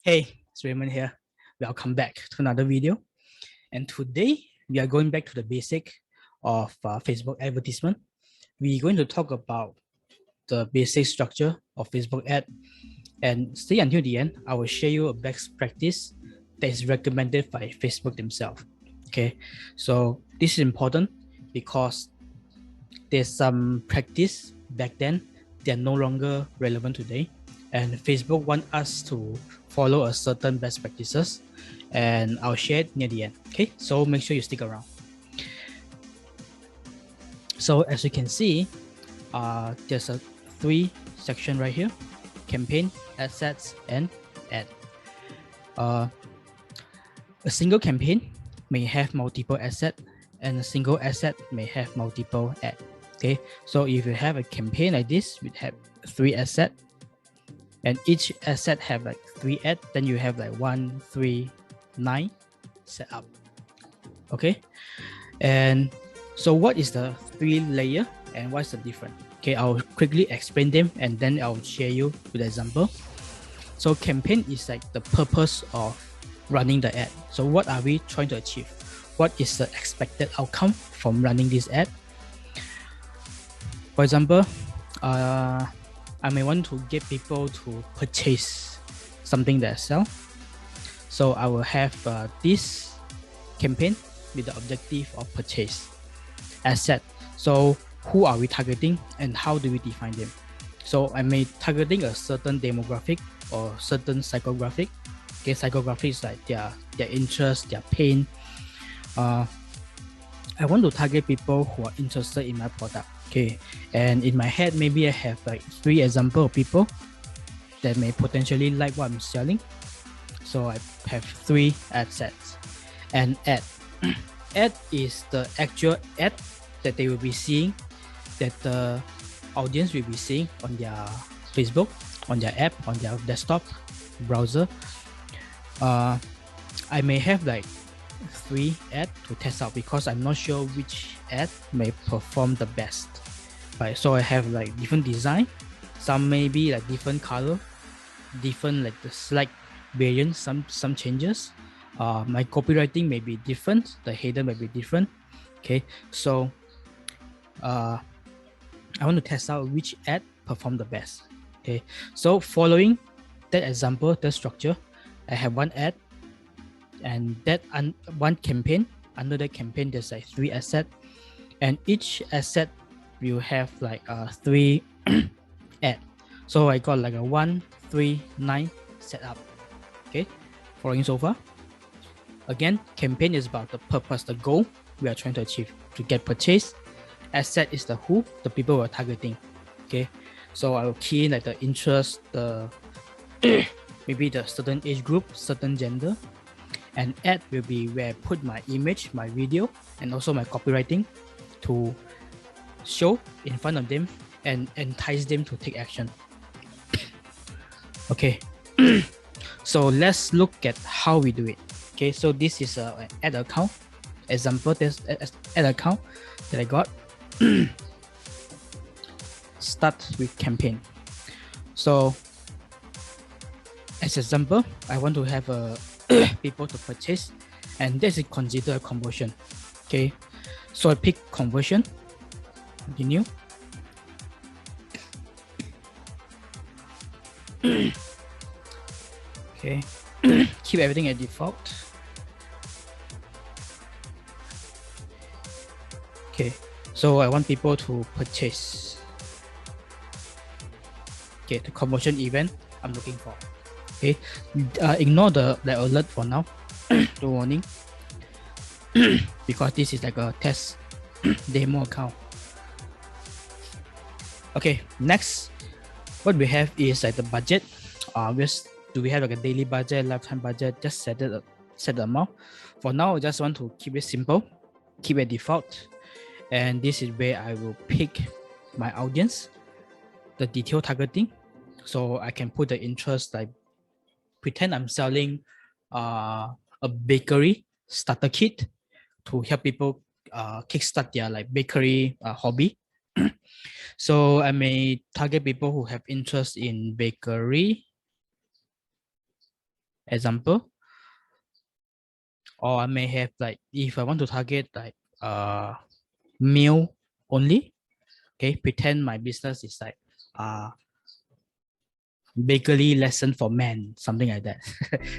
Hey, it's Raymond here. Welcome back to another video. And today we are going back to the basic of Facebook advertisement. We're going to talk about the basic structure of Facebook ad, and stay until the end. I will share you a best practice that is recommended by Facebook themselves. Okay, so this is important because there's some practice back then they're no longer relevant today, and Facebook want us to follow a certain best practices, and I'll share it near the end. Okay, so make sure you stick around. So as you can see, there's a 3 section right here: campaign, assets, and ad. A single campaign may have multiple assets, and a single asset may have multiple ad. Okay, so if you have a campaign like this, we have 3 assets, and each asset have like 3 ads, then you have like 1, 3, 9 set up. Okay, and so what is the 3 layer and what's the difference? Okay, I'll quickly explain them and then I'll share you with an example. So campaign is like the purpose of running the ad. So what are we trying to achieve? What is the expected outcome from running this ad? For example, I may want to get people to purchase something that I sell. So I will have this campaign with the objective of purchase. Asset. So who are we targeting and how do we define them? So I may targeting a certain demographic or certain psychographic. Okay, psychographic is like their interest, their pain. I want to target people who are interested in my product. Okay, and in my head, maybe I have like 3 examples of people that may potentially like what I'm selling. So I have 3 assets. And ad. Ad is the actual ad that they will be seeing, that the audience will be seeing on their Facebook, on their app, on their desktop browser. I may have like 3 ads to test out because I'm not sure which ad may perform the best. Right, so I have like different design, some may be like different color, different like the slight variant, some changes. My copywriting may be different, the header may be different. Okay, so I want to test out which ad perform the best. Okay, so following that example, that structure, I have 1 ad, and that 1 campaign. Under the campaign, there's like 3 assets, and each asset will have like 3 ad. So I got like a 1, 3, 9 set up. Okay, following so far. Again, campaign is about the purpose, the goal we are trying to achieve, to get purchase. Asset is the who, the people we're targeting. Okay, so I will key in like the interest, the maybe the certain age group, certain gender. And ad will be where I put my image, my video, and also my copywriting to show in front of them and entice them to take action. Okay, so let's look at how we do it. Okay, so this is an ad account example. This ad account that I got. Start with campaign. So as example, I want to have people to purchase, and this is considered a conversion. Okay, so I pick conversion. Continue. Okay, keep everything at default. Okay, so I want people to purchase. Okay, the conversion event I'm looking for. Okay, ignore the alert for now, the warning, because this is like a test demo account. Okay, next, what we have is like the budget. Do we have like a daily budget, lifetime budget? Just set the amount. For now, I just want to keep it simple, keep it default, and this is where I will pick my audience, the detail targeting, so I can put the interest, like pretend I'm selling a bakery starter kit to help people kickstart their like bakery hobby. So I may target people who have interest in bakery example, or I may have like, if I want to target like male only, okay, pretend my business is like bakery lesson for men, something like that.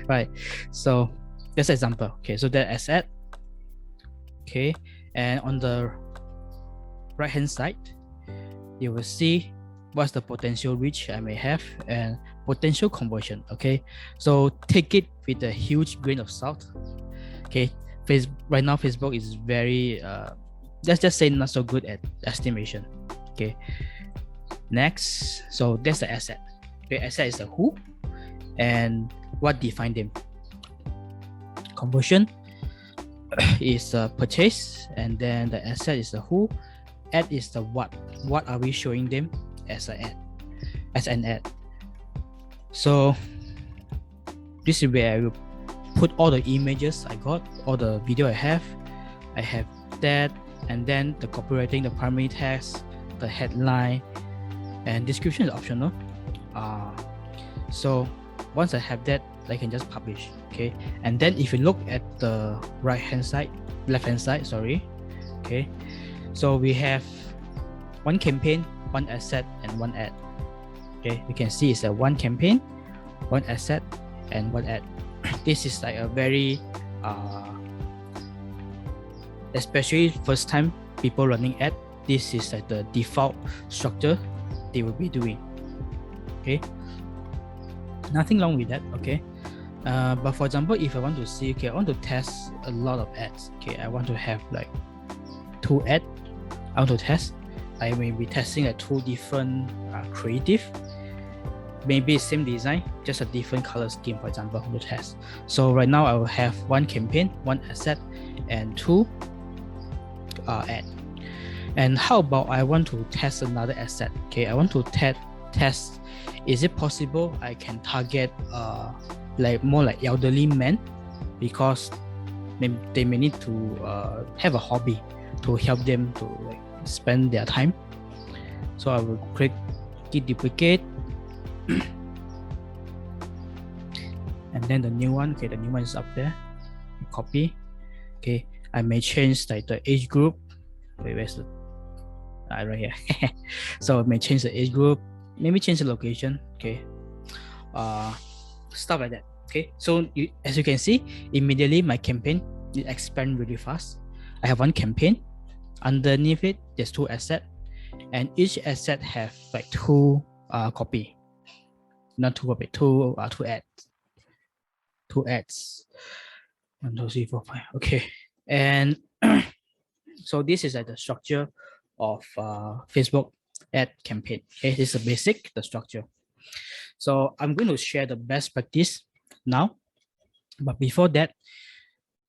Right, so that's example. Okay, so that asset. Okay, and on the right hand side, you will see what's the potential reach I may have and potential conversion. Okay, so take it with a huge grain of salt. Okay, right now Facebook is very let's just say not so good at estimation. Okay, next, so that's the asset. Okay, asset is the who and what define them. Conversion is the purchase, and then the asset is the who. Ad is the what. What are we showing them as an ad? As an ad. So this is where I will put all the images I got, all the video I have. I have that, and then the copywriting, the primary text, the headline, and description is optional. So once I have that, I can just publish. Okay, and then if you look at the left hand side, sorry. Okay, so we have one campaign, one asset, and one ad. Okay, you can see it's a one campaign, one asset, and one ad. This is like a very especially first time people running ad, this is like the default structure they will be doing. Okay, nothing wrong with that. Okay, but for example, if I want to see, okay, I want to test a lot of ads. Okay, I want to have like 2 ads I want to test. I may be testing like 2 different creative, maybe same design, just a different color scheme, for example, to test. So right now I will have 1 campaign, 1 asset, and 2 ad. And how about I want to test another asset? Okay, I want to test, is it possible I can target like more like elderly men, because they may need to have a hobby to help them to like spend their time. So I will click git duplicate, and then the new one. Okay, the new one is up there. Copy. Okay, I may change like the age group. Wait, where's the right here? So I may change the age group, maybe change the location. Okay, stuff like that. Okay, so as you can see, immediately my campaign it expand really fast. I have 1 campaign. Underneath it, there's 2 assets, and each asset have like 2 copy, not 2 copy, 2 ads. 2 ads. 1, 2, 3, 4, 5. Okay, and so this is like the structure of Facebook ad campaign. Okay, this is the basic, the structure. So I'm going to share the best practice now, but before that,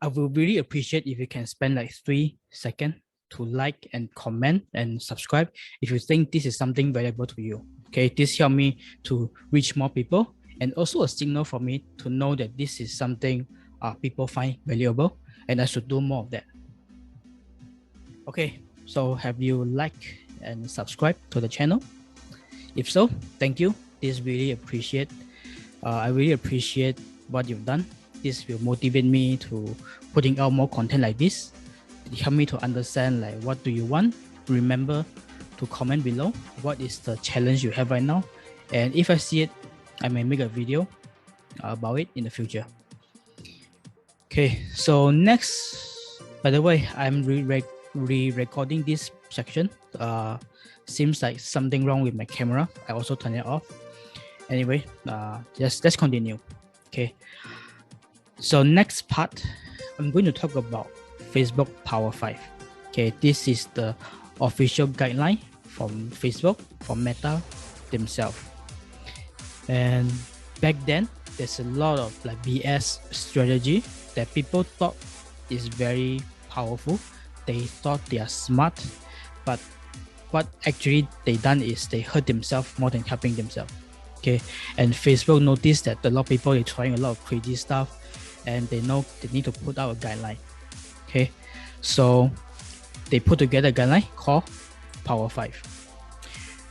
I will really appreciate if you can spend like 3 seconds to like and comment and subscribe if you think this is something valuable to you. Okay, this helps me to reach more people, and also a signal for me to know that this is something people find valuable and I should do more of that. Okay, so have you liked and subscribed to the channel? If so, thank you. This really appreciate. I really appreciate what you've done. This will motivate me to putting out more content like this. It help me to understand like what do you want. Remember to comment below what is the challenge you have right now, and if I see it, I may make a video about it in the future. Okay, so next, by the way, I'm re-recording this section. Seems like something wrong with my camera. I also turn it off. Anyway, let's continue. Okay, so next part, I'm going to talk about Facebook Power 5. Okay, this is the official guideline from Facebook, from Meta themselves. And back then, there's a lot of like BS strategy that people thought is very powerful. They thought they are smart, but what actually they done is they hurt themselves more than helping themselves. Okay, and Facebook noticed that a lot of people are trying a lot of crazy stuff, and they know they need to put out a guideline. Okay, so they put together a guideline called Power 5.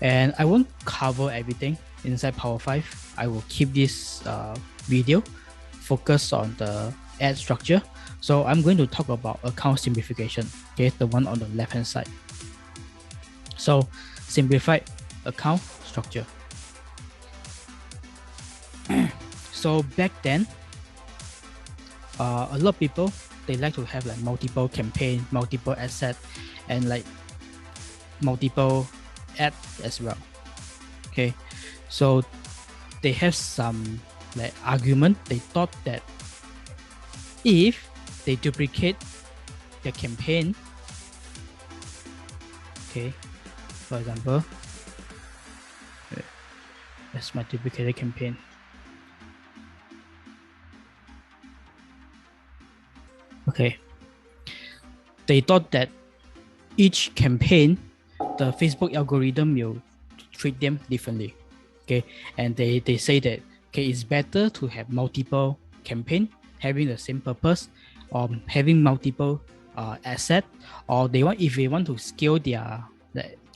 And I won't cover everything inside Power 5. I will keep this video focus on the ad structure. So I'm going to talk about account simplification, okay, the one on the left hand side. So simplified account structure. So back then, a lot of people, they like to have like multiple campaign, multiple asset, and like multiple ad as well. Okay, so they have some like argument. They thought that if they duplicate the campaign, okay, for example, that's my duplicated campaign. Okay, they thought that each campaign, the Facebook algorithm will treat them differently. Okay, and they say that okay, it's better to have multiple campaign having the same purpose, or having multiple asset, or if they want to scale their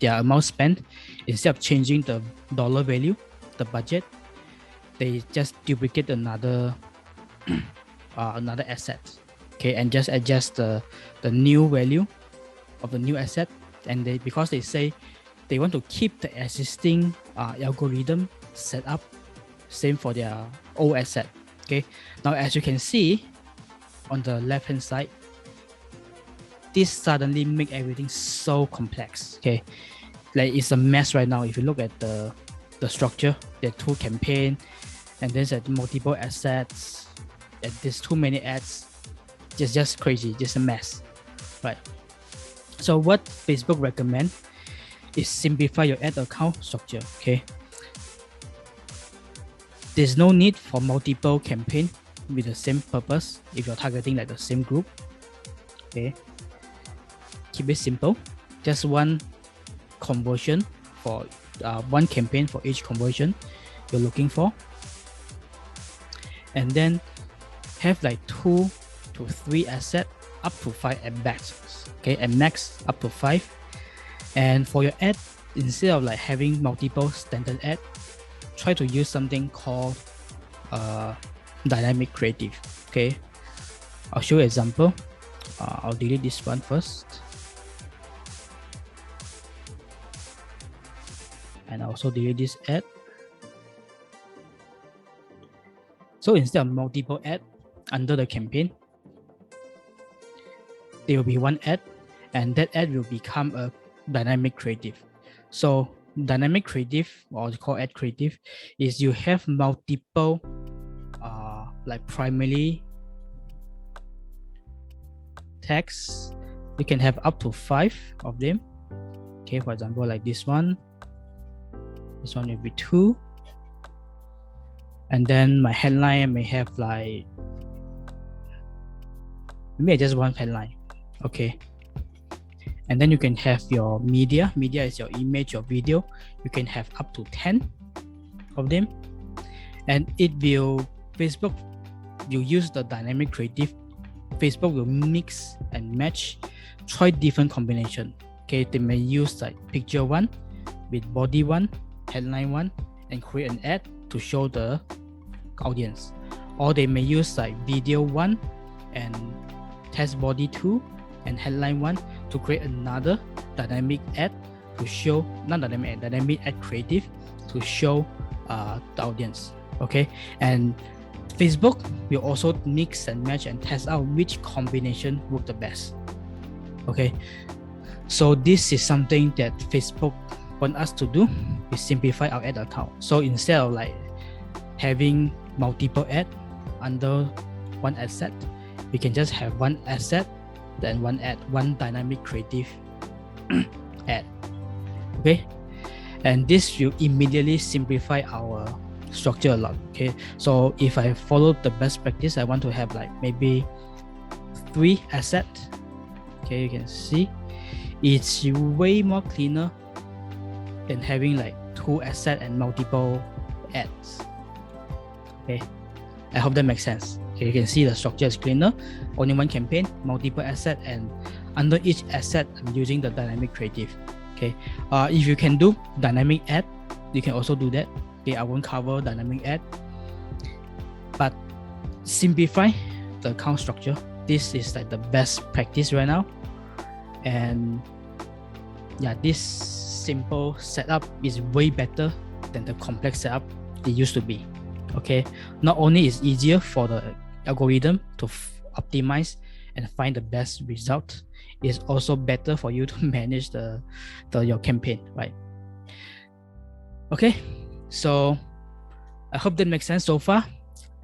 amount spent, instead of changing the dollar value, the budget, they just duplicate another asset, okay, and just adjust the new value of the new asset. And because they say they want to keep the existing algorithm set up same for their old asset. Okay, now as you can see on the left hand side, this suddenly make everything so complex. Okay, like it's a mess right now. If you look at the structure, there are 2 campaign, and there's multiple assets, and there's too many ads. Just crazy, just a mess, right? So what Facebook recommend is simplify your ad account structure. Okay, there's no need for multiple campaign with the same purpose if you're targeting like the same group. Okay, keep it simple, just one conversion for one campaign for each conversion you're looking for, and then have like 2 to 3 asset, up to 5 at max. Okay, at max up to 5. And for your ad, instead of like having multiple standard ad, try to use something called dynamic creative. Okay, I'll show you an example. I'll delete this one first, and I'll also delete this ad. So instead of multiple ad under the campaign, there will be one ad, and that ad will become a dynamic creative. So dynamic creative, or called ad creative, is you have multiple like primary tags. You can have up to 5 of them. Okay, for example, like this one will be 2, and then my headline may have like maybe just one headline. Okay, and then you can have your media is your image or video. You can have up to 10 of them, and Facebook will use the dynamic creative. Facebook will mix and match, try different combination. Okay, they may use like picture 1 with body 1, headline 1, and create an ad to show the audience, or they may use like video 1 and test body 2 and headline 1 to create another dynamic ad to show, not dynamic ad creative to show the audience. Okay, and Facebook will also mix and match and test out which combination work the best. Okay, so this is something that Facebook want us to do, is simplify our ad account. So instead of like having multiple ad under one asset, we can just have one asset, then one ad, one dynamic creative ad. Okay, and this will immediately simplify our structure a lot. Okay, so if I follow the best practice, I want to have like maybe 3 asset. Okay, you can see it's way more cleaner than having like 2 asset and multiple ads. Okay, I hope that makes sense. Okay, you can see the structure is cleaner, only one campaign, multiple asset, and under each asset I'm using the dynamic creative. Okay, if you can do dynamic ad, you can also do that. Okay, I won't cover dynamic ad, but simplify the account structure. This is like the best practice right now. And yeah, this simple setup is way better than the complex setup it used to be. Okay, not only is easier for the algorithm to optimize and find the best result, it's also better for you to manage your campaign, right? Okay, so I hope that makes sense so far.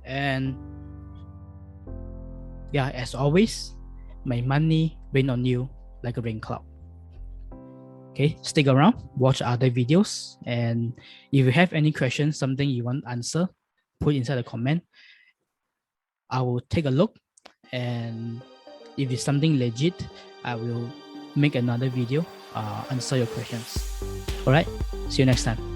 And yeah, as always, my money rain on you like a rain cloud. Okay, stick around, watch other videos, and if you have any questions, something you want to answer, put inside the comment. I will take a look, and if it's something legit, I will make another video answer your questions. All right, see you next time.